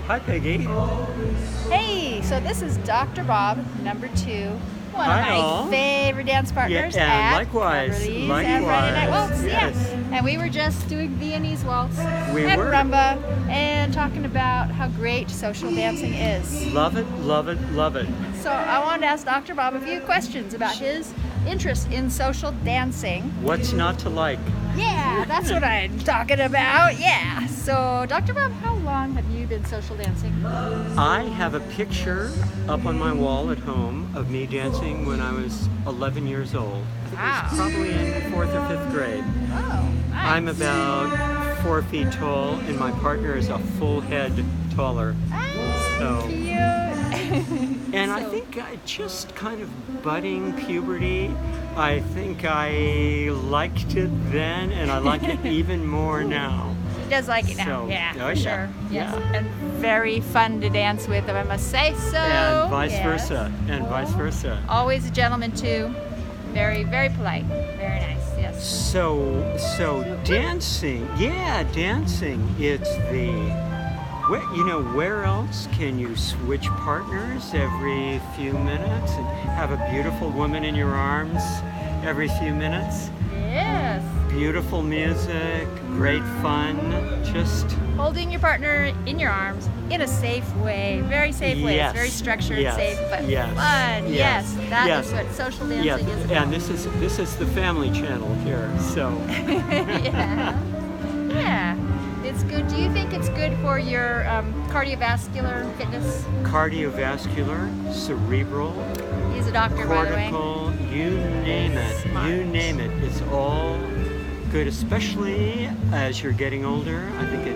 Hi, Peggy. Hey, so this is Dr. Bob, number 2, one Hi, of my all. favorite dance partners Yeah, and at likewise, Cubberly's likewise, and Friday Night Waltz. yes. Yeah, and we were just doing Viennese waltz We and were. rumba and talking about how great social dancing is. Love it, love it, love it. So I wanted to ask Dr. Bob a few questions about his interest in social dancing. What's not to like? Yeah, that's what I'm talking about. Yeah. So, Dr. Bob, how long have you been social dancing? I have a picture up on my wall at home of me dancing when I was 11 years old. I think it was probably in 4th or 5th grade. Oh, nice. I'm about 4 feet tall, and my partner is a full head taller. So, Cute. and I think I just kind of budding puberty. I think I liked it then, and I like it even more now. He does like it now. So, Yeah, oh, for yeah, sure. Yes. yeah. And very fun to dance with, I must say so. And vice Yes. versa, and vice versa. Always a gentleman too. Very, very polite. Very nice. Yes. So dancing, dancing. It's where else can you switch partners every few minutes and have a beautiful woman in your arms every few minutes? Yes. Beautiful music, great fun, just Holding your partner in your arms in a safe way. Very safe way. Yes. It's very structured, Yes. safe, but Yes. fun. Yes. Yes. That Yes. is what social dancing yeah. is about. And this is the family channel here. So Yeah. Yeah. It's good. Do you think it's good for your cardiovascular fitness? cardiovascular, cerebral, He's a doctor, by the way. cortical, you name it. Smart. You name it. It's all good, especially as you're getting older. I think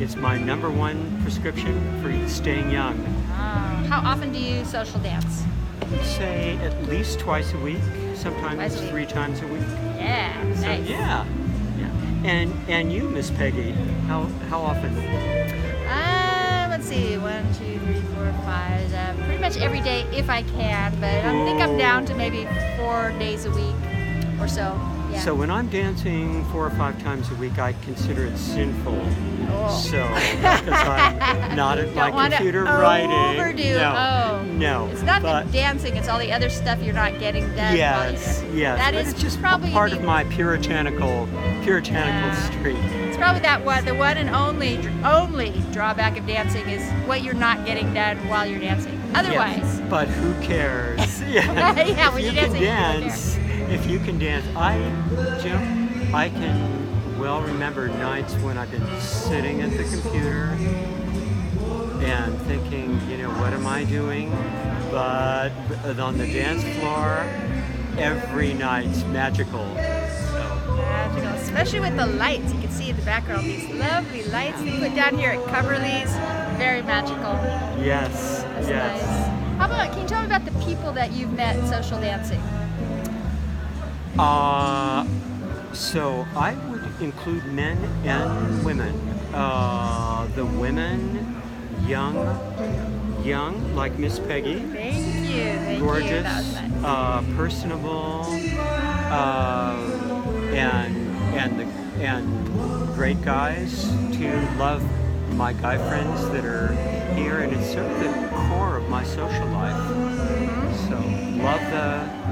it's my number one prescription for staying young. How often do you social dance? Say at least twice a week, sometimes Twice a week. 3 times a week. Yeah. So, Nice. yeah. And you, Miss Peggy, how often? Let's see. 1, 2, 3, 4, 5. Pretty much every day if I can, but I think I'm down to maybe 4 days a week or so. Yeah. So when I'm dancing 4 or 5 times a week, I consider it sinful. Oh. So because I'm not at my Don't want computer to writing. overdo. No. It's not but the dancing; it's all the other stuff you're not getting done. Yes. That But is it's just probably part of my puritanical streak. It's probably the one and only drawback of dancing is what you're not getting done while you're dancing. Otherwise, Yes, but who cares? Yeah, when you're dancing, If you can dance, I can well remember nights when I've been sitting at the computer and thinking, what am I doing? But on the dance floor, every night's magical. So. magical, especially with the lights. You can see in the background these lovely lights they put down here at Cubberly's. Very magical. Yes. That's yes. nice. How about? Can you tell me about the people that you've met in social dancing? So I would include men and women. The women, young, like Miss Peggy. Thank you. Gorgeous, That was nice. personable, and great guys to love my guy friends that are here, and it's sort of the core of my social life. So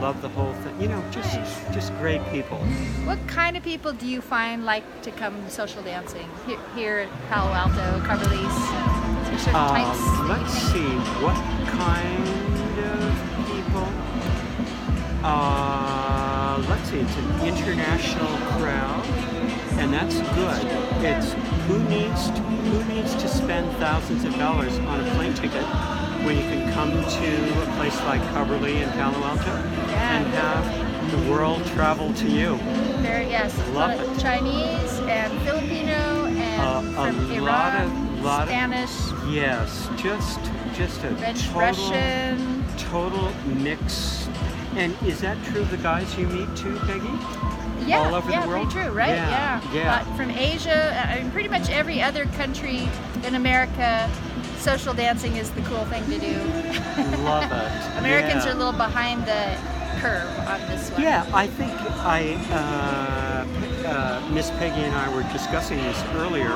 love the whole thing. Just great people. What kind of people do you find like to come social dancing here at Palo Alto, Cubberly's? Is there certain types? that you Let's think? see, what kind of people? Let's see, it's an international crowd, and that's good. It's who needs to spend thousands of dollars on a plane ticket when you can come to a place like Cubberly in Palo Alto and have the world travel to you. Yes. Love it. Chinese and Filipino and from Iran, Spanish. Yes, just a French, Russian. total mix. And is that true of the guys you meet too, Peggy? Yeah, all over the world? pretty true, right? Yeah. From Asia, pretty much every other country in America, social dancing is the cool thing to do. Love it. Americans are a little behind the curve on this one. Yeah, I think Miss Peggy and I were discussing this earlier.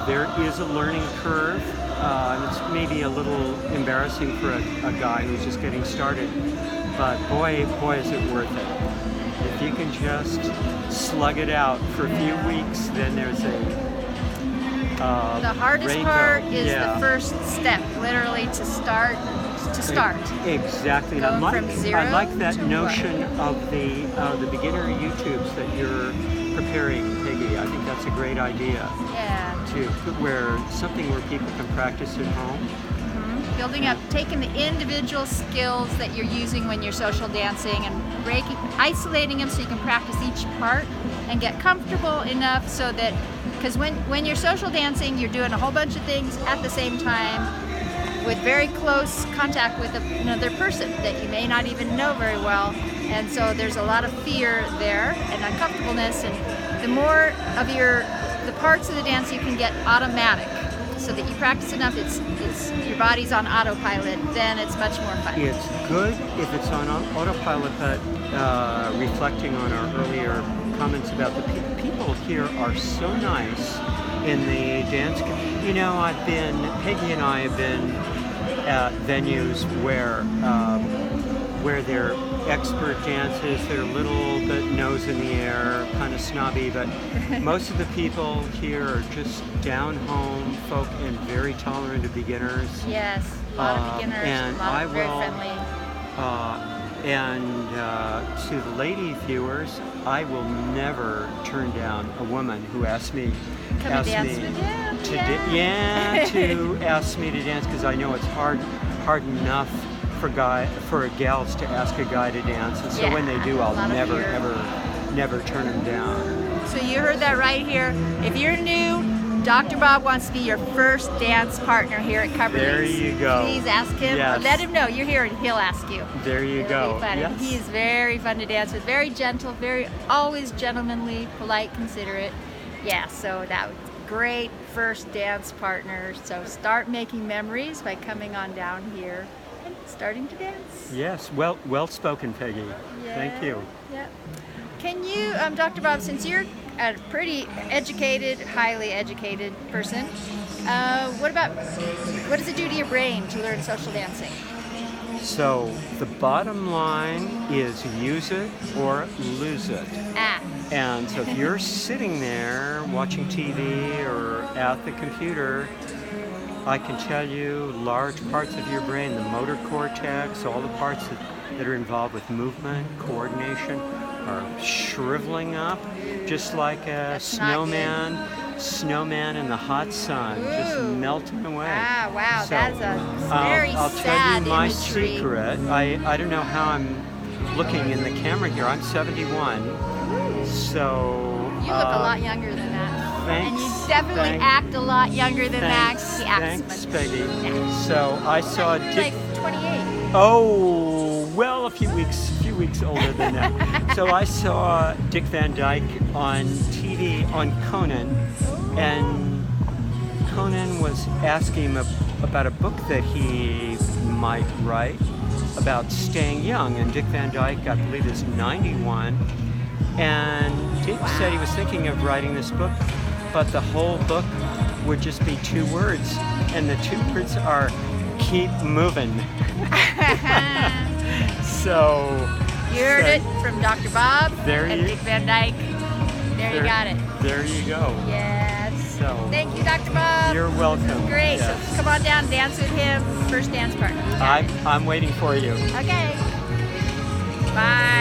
There is a learning curve, and it's maybe a little embarrassing for a guy who's just getting started. But boy, is it worth it. If you can just slug it out for a few weeks, then there's the hardest part is the first step, literally to start. Exactly. And I like that notion of the beginner YouTubes that you're preparing, Peggy. I think that's a great idea. Yeah. Something where people can practice at home. Mm-hmm. Building up, taking the individual skills that you're using when you're social dancing and isolating them so you can practice each part and get comfortable enough so that, because when you're social dancing, you're doing a whole bunch of things at the same time with very close contact with another person that you may not even know very well. And so there's a lot of fear there and uncomfortableness, and the more of the parts of the dance you can get automatic so that you practice enough, it's your body's on autopilot, then it's much more fun. It's good if it's on autopilot, but reflecting on our earlier comments about the people here are so nice in the dance. You know, Peggy and I have been at venues where they're expert dances, they're a little bit nose in the air, kind of snobby, but most of the people here are just down-home folk and very tolerant of beginners. Yes, a lot of beginners, and a lot of very friendly. To the lady viewers, I will never turn down a woman who asks me to ask me to dance, because I know it's hard enough for gals to ask a guy to dance, and so when they do, I'll never turn them down. So you heard that right here. If you're new, Dr. Bob wants to be your first dance partner here at Cubberly. There you go. Please ask him. Yes. Let him know you're here and he'll ask you. There you go. Yes. He is very fun to dance with, very gentle, always gentlemanly, polite, considerate. Yeah, so that was great first dance partner. So start making memories by coming on down here and starting to dance. Yes, well spoken, Peggy. Yeah. Thank you. Yeah. Can you, Dr. Bob, since you're a pretty educated, highly educated person, what does it do to your brain to learn social dancing? So the bottom line is use it or lose it. And so if you're sitting there watching TV or at the computer, I can tell you large parts of your brain, the motor cortex, all the parts that are involved with movement, coordination, are shriveling up, just like a snowman in the hot sun, just melting away. Wow, so, that's a very I'll sad tell you my imagery. secret. I don't know how I'm looking in the camera here. I'm 71, so... You look a lot younger than that. Thanks. And you definitely act a lot younger than that. He acts Thanks, much. Peggy. Yeah. So I saw You're Dick... like 28. Oh, well, a few weeks older than that. So I saw Dick Van Dyke on TV on Conan, and Conan was asking him about a book that he might write about staying young, and Dick Van Dyke, I believe, is 91, and Dick said he was thinking of writing this book, but the whole book would just be 2 words, and the 2 words are keep moving. So you heard it from Dr. Bob and Dick Van Dyke. You got it. There you go. Yes. So thank you, Dr. Bob. You're welcome. This is great. Yes. So come on down, dance with him. First dance partner. I'm waiting for you. Okay. Bye.